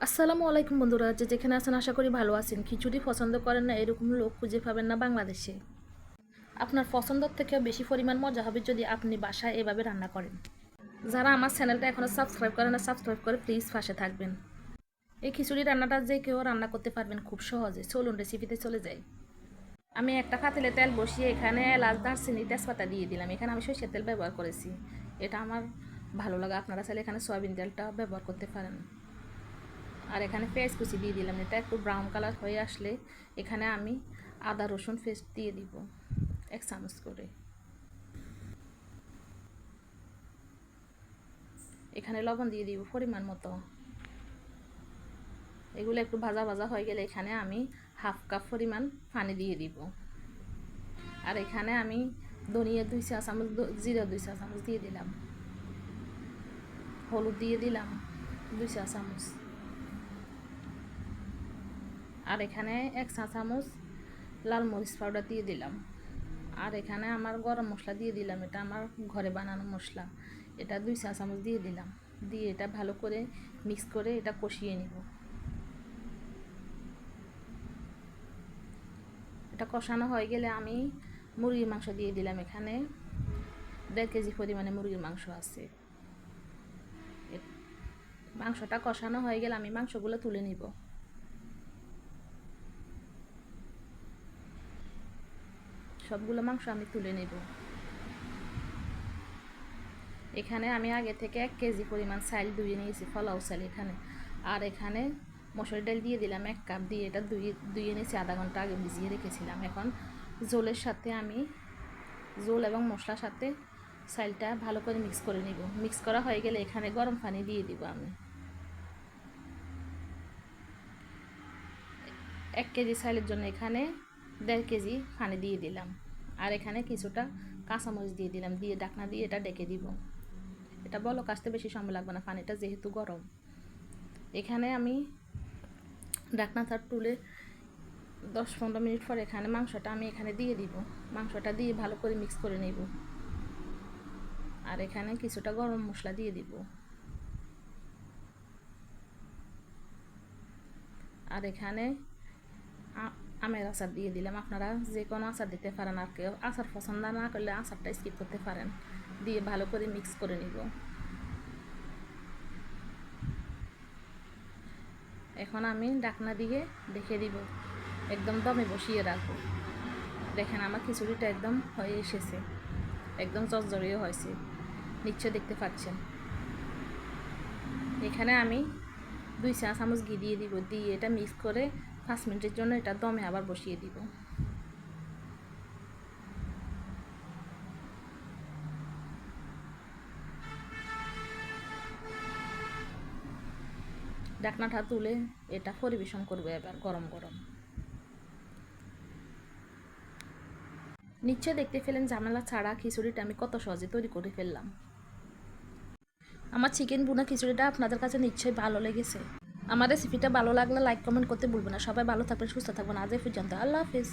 আসসালামু আলাইকুম বন্ধুরা, যেখানে আছেন আশা করি ভালো আছেন। খিচুড়ি পছন্দ করেন না এরকম লোক খুঁজে পাবেন না বাংলাদেশে। আপনার পছন্দের থেকেও বেশি পরিমাণ মজা হবে যদি আপনি বাসায় এভাবে রান্না করেন। যারা আমার চ্যানেলটা এখনও সাবস্ক্রাইব করেন না, সাবস্ক্রাইব করে প্লিজ পাশে থাকবেন। এই খিচুড়ি রান্নাটা যে কেউ রান্না করতে পারবেন খুব সহজে। চলুন রেসিপিতে চলে যাই। আমি একটা পাতিলে তেল বসিয়ে এখানে এলাচ, দারচিনি, তেজপাতা দিয়ে দিলাম। এখানে আমি সরষের তেল ব্যবহার করেছি, এটা আমার ভালো লাগে। আপনারা চাইলে এখানে সয়াবিন তেলটা ব্যবহার করতে পারেন। আর এখানে পেঁয়াজ কুচি দিয়ে দিলাম। এটা একটু ব্রাউন কালার হয়ে আসলে এখানে আমি আদা রসুন পেস্ট দিয়ে দিব 1 চামচ করে। এখানে লবণ দিয়ে দিব পরিমাণ মতো। এগুলো একটু ভাজা ভাজা হয়ে গেলে এখানে আমি হাফ কাপ পরিমাণ পানি দিয়ে দিব। আর এখানে আমি ধনিয়া 2 চা চামচ, জিরা 2 চা চামচ দিয়ে দিলাম। হলুদ দিয়ে দিলাম 2 চা চামচ। আর এখানে 1 চা চামচ লাল মরিচ পাউডার দিয়ে দিলাম। আর এখানে আমার গরম মশলা দিয়ে দিলাম, এটা আমার ঘরে বানানো মশলা। এটা 2 চা চামচ দিয়ে দিলাম। দিয়ে এটা ভালো করে মিক্স করে এটা কষিয়ে নিব। এটা কষানো হয়ে গেলে আমি মুরগির মাংস দিয়ে দিলাম। এখানে 1.5 কেজি পরিমাণে মুরগির মাংস আছে। মাংসটা কষানো হয়ে গেলে আমি মাংসগুলো তুলে নিব। সবগুলো মাংস আমি তুলে নেব। এখানে আমি আগে থেকে 1 কেজি পরিমাণ চাল ধুয়ে নিয়েছি, ফলাও চাল এখানে। আর এখানে মসুর ডাল দিয়ে দিলাম 1 কাপ, দিয়ে এটা ধুয়ে নিয়েছি, আধা ঘন্টা আগে ভিজিয়ে রেখেছিলাম। এখন ঝোলের সাথে আমি ঝোল এবং মশলার সাথে চালটা ভালো করে মিক্স করে নিব। মিক্স করা হয়ে গেলে এখানে গরম পানি দিয়ে দিব আমি। 1 কেজি চালের জন্য এখানে 1.5 কেজি পানি দিয়ে দিলাম। আর এখানে কিছুটা কাঁচামরিচ দিয়ে দিলাম, দিয়ে ঢাকনা দিয়ে এটা ডেকে দিব। এটা বলক আসতে বেশি সময় লাগবে না, পানিটা যেহেতু গরম। এখানে আমি ঢাকনাটা তুলে 10-15 মিনিট পর এখানে মাংসটা আমি এখানে দিয়ে দিব। মাংসটা দিয়ে ভালো করে মিক্স করে নেব। আর এখানে কিছুটা গরম মশলা দিয়ে দিব। আর এখানে আমের আচার দিয়ে দিলাম। আপনারা যে কোনো আচার দিতে পারেন, আর কেউ আচার পছন্দ না করলে আচারটা স্কিপ করতে পারেন। দিয়ে ভালো করে মিক্স করে নিব। এখন আমি ঢাকনা দিয়ে ঢেকে দিব, একদম দমে বসিয়ে রাখবো। দেখেন আমার খিচুড়িটা একদম হয়ে এসেছে, একদম জর্জরিয়ে হয়েছে, নিশ্চয় দেখতে পাচ্ছেন। এখানে আমি 2 চা চামচ ঘি দিয়ে দিব। দিয়ে এটা মিক্স করে 5 মিনিটের জন্য এটা দমে আবার বসিয়ে দিব। ঢাকনাটা তুলে এটা পরিবেশন করবো এবার গরম গরম। নিশ্চয় দেখতে পেলেন ঝামেলা ছাড়া খিচুড়িটা আমি কত সহজে তৈরি করে ফেললাম। আমার চিকেন ভুনা খিচুড়িটা আপনাদের কাছে নিশ্চয়ই ভালো লেগেছে। আমার রেসিপিটা ভালো লাগলে লাইক কমেন্ট করতে ভুলবেন না। সবাই ভালো থাকবেন, সুস্থ থাকবেন। আজ এই পর্যন্ত, আল্লাহ হাফিজ।